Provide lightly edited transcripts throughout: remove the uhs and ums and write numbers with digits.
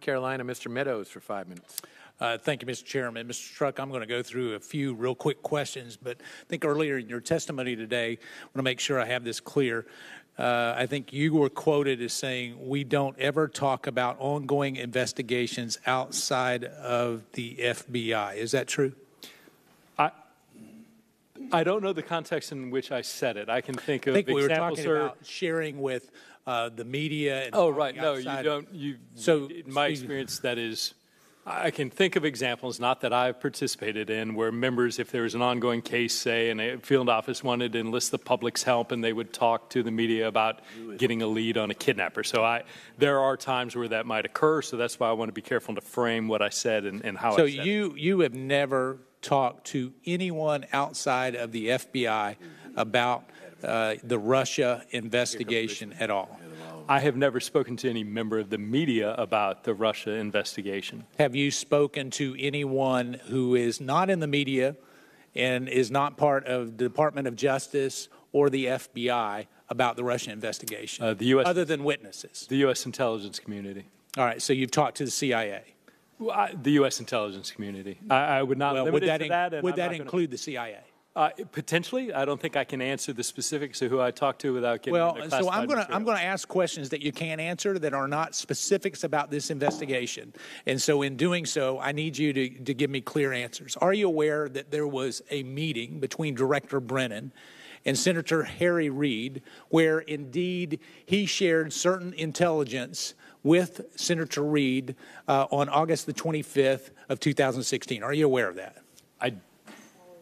Carolina, Mr. Meadows for 5 minutes. Thank you, Mr. Chairman. Mr. Strzok, I'm going to go through a few real quick questions, but I think earlier in your testimony today, I want to make sure I have this clear. I think you were quoted as saying, we don't ever talk about ongoing investigations outside of the FBI. Is that true? I don't know the context in which I said it. I can think of we were examples. talking about sharing with the media. And oh, right. No, outside. you don't. So, in my experience, that is, I can think of examples, not that I've participated in, where members, if there was an ongoing case, say, and a field office wanted to enlist the public's help, and they would talk to the media about getting a lead on a kidnapper. So there are times where that might occur, so that's why I want to be careful to frame what I said and how I said it. So you have never talked to anyone outside of the FBI about the Russia investigation at all? I have never spoken to any member of the media about the Russia investigation. Have you spoken to anyone who is not in the media and is not part of the Department of Justice or the FBI about the Russia investigation, other than witnesses? The U.S. intelligence community. All right, so you've talked to the CIA. The U.S. intelligence community. I would not limit it to that. Would that include the CIA? Potentially. I don't think I can answer the specifics of who I talked to without getting into classified material. I'm going to ask questions that you can't answer that are not specifics about this investigation. And so in doing so, I need you to give me clear answers. Are you aware that there was a meeting between Director Brennan and Senator Harry Reid where indeed he shared certain intelligence with Senator Reid on August the 25th of 2016? Are you aware of that?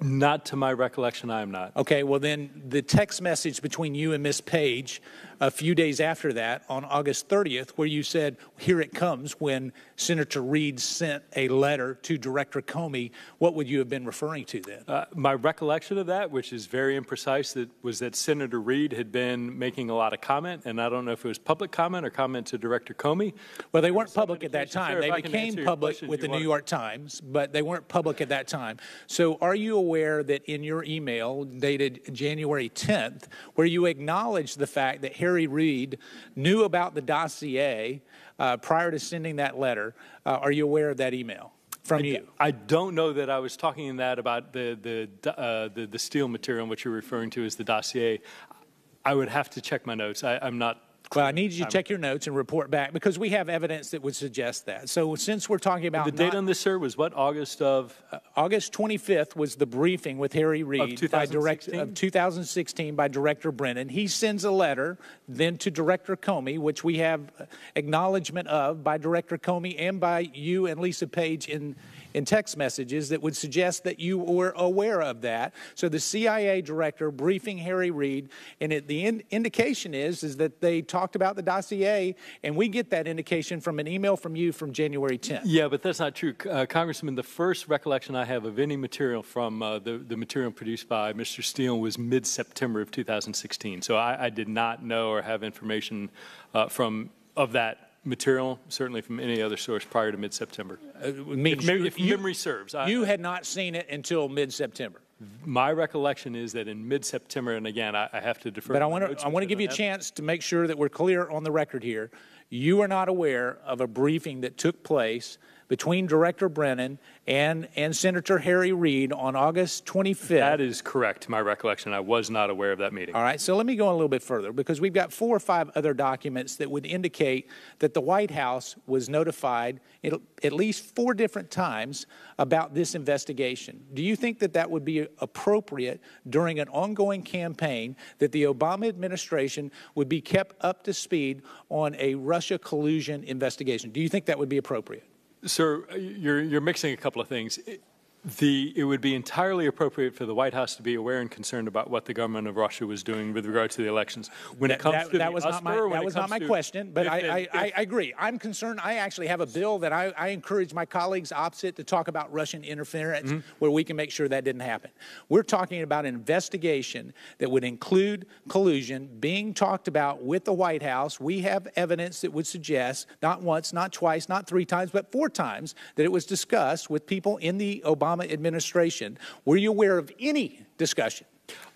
Not to my recollection, I am not. Okay, well then the text message between you and Ms. Page a few days after that on August 30th where you said, here it comes, when Senator Reid sent a letter to Director Comey, what would you have been referring to then? My recollection of that, which is very imprecise, was that Senator Reid had been making a lot of comment, and I don't know if it was public comment or comment to Director Comey. Well, they weren't public at that time. They became public with the New York Times, but they weren't public at that time. So are you aware that in your email dated January 10th, where you acknowledged the fact that Harry Reid knew about the dossier prior to sending that letter, are you aware of that email from you? I don't know that I was talking in that about the Steele material, which you're referring to as the dossier. I would have to check my notes. I'm not. Well, I need you to check your notes and report back because we have evidence that would suggest that. So since we're talking about the date on this, sir, was what? August of? August 25th was the briefing with Harry Reid of 2016 by Director Brennan. He sends a letter then to Director Comey, which we have acknowledgement of by Director Comey and by you and Lisa Page in text messages that would suggest that you were aware of that. So the CIA director briefing Harry Reid, and the indication is that they talked about the dossier, and we get that indication from an email from you from January 10th. Yeah, but that's not true. Congressman, the first recollection I have of any material from the material produced by Mr. Steele was mid-September of 2016. So I did not know or have information of that material, certainly from any other source prior to mid-September. If memory serves. You had not seen it until mid-September. My recollection is that in mid-September, and again, I have to defer. But I want to give you a chance to make sure that we're clear on the record here. You are not aware of a briefing that took place between Director Brennan and Senator Harry Reid on August 25th. That is correct, to my recollection. I was not aware of that meeting. All right, so let me go a little bit further because we've got 4 or 5 other documents that would indicate that the White House was notified at least 4 different times about this investigation. Do you think that that would be appropriate during an ongoing campaign that the Obama administration would be kept up to speed on a Russia collusion investigation? Do you think that would be appropriate? Sir, you're mixing a couple of things. It would be entirely appropriate for the White House to be aware and concerned about what the government of Russia was doing with regard to the elections. When it comes to that was not my question, but I agree. I'm concerned. I actually have a bill that I encourage my colleagues opposite to talk about Russian interference, where we can make sure that didn't happen. We're talking about an investigation that would include collusion being talked about with the White House. We have evidence that would suggest, not once, not twice, not 3 times, but 4 times, that it was discussed with people in the Obama administration. Were you aware of any discussion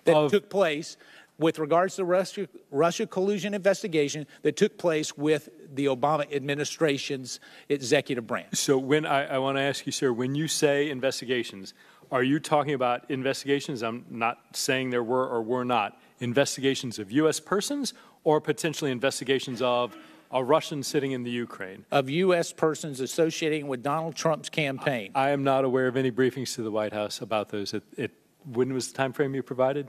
that took place with regards to the Russia collusion investigation that took place with the Obama administration's executive branch. So when I want to ask you, sir, when you say investigations, are you talking about investigations? I'm not saying there were or were not investigations of U.S. persons or potentially investigations of a Russian sitting in the Ukraine. Of U.S. persons associating with Donald Trump's campaign. I am not aware of any briefings to the White House about those. When was the time frame you provided?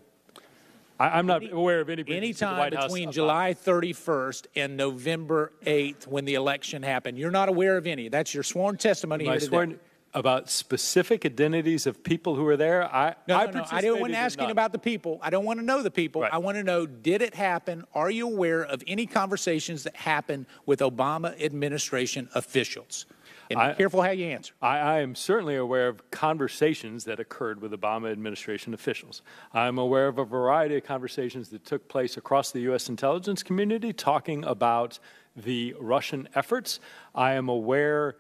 I'm not aware of any briefings to the White House. Anytime between July 31st and November 8th when the election happened. You're not aware of any. That's your sworn testimony here today. About specific identities of people who were there? No. I don't want to ask you about the people. I don't want to know the people. Right. I want to know, did it happen? Are you aware of any conversations that happened with Obama administration officials? And be careful how you answer. I am certainly aware of conversations that occurred with Obama administration officials. I'm aware of a variety of conversations that took place across the U.S. intelligence community talking about the Russian efforts. I am aware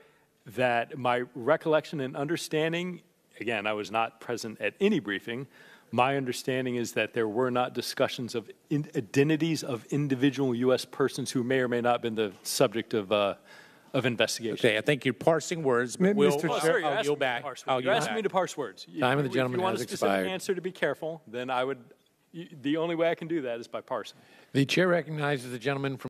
that my recollection and understanding, again, I was not present at any briefing, my understanding is that there were not discussions of identities of individual U.S. persons who may or may not have been the subject of investigation. Okay, I think you're parsing words, but Mr. Chair, I'll yield back. You're asking me to parse words. Time of the gentleman If you want has a specific expired. answer to be careful, then I would. The only way I can do that is by parsing. The chair recognizes the gentleman from